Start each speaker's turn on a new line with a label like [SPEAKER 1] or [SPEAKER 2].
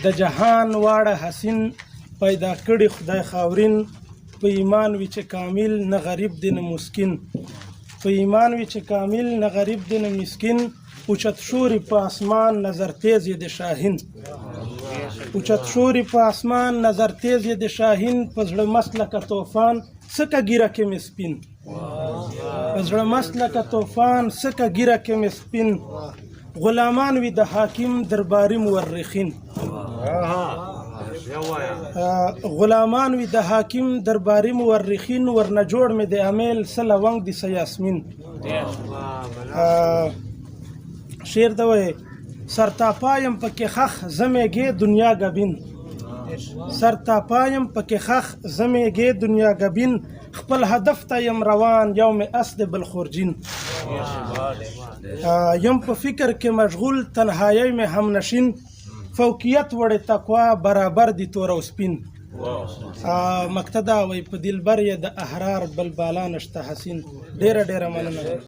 [SPEAKER 1] د جهان واړه حسین پیدا کړي خدای خاورین په ایمان وي چې کامل نه غریب دی نه مسکین په ایمان وي چې کامل نه غریب دی نه مسکین اوچت شوري په اسمان نظر تیز یې د شاهین اوچت شوري په اسمان نظر تیز یې د شاهین په زړه مست لکه طوفان سکه ګیره کې مې سپین په زړه مست لکه طوفان سکه ګیره کې مې سپین غلامان وي د حاکم درباري مورخین غلامان وي د حاکم درباري مورخین ورنه جوړ مې د امیل سه لونګ د سه یاسمین شعر ته وایي سرتاپایم پکې خخ زمیږې دنیا ګبین سرتاپایم پکې خخ زمیږې دنیا ګبین خپل هدف ته یم روان یوم اس د بلخورجین یم په فکر کې مشغول تنهایی مې هم نشین فوقیت وړې تقوا برابر دی تور او سپین مقتدا وای په دلبر یې د احرار بل بالا نشته حسین ډیره مننه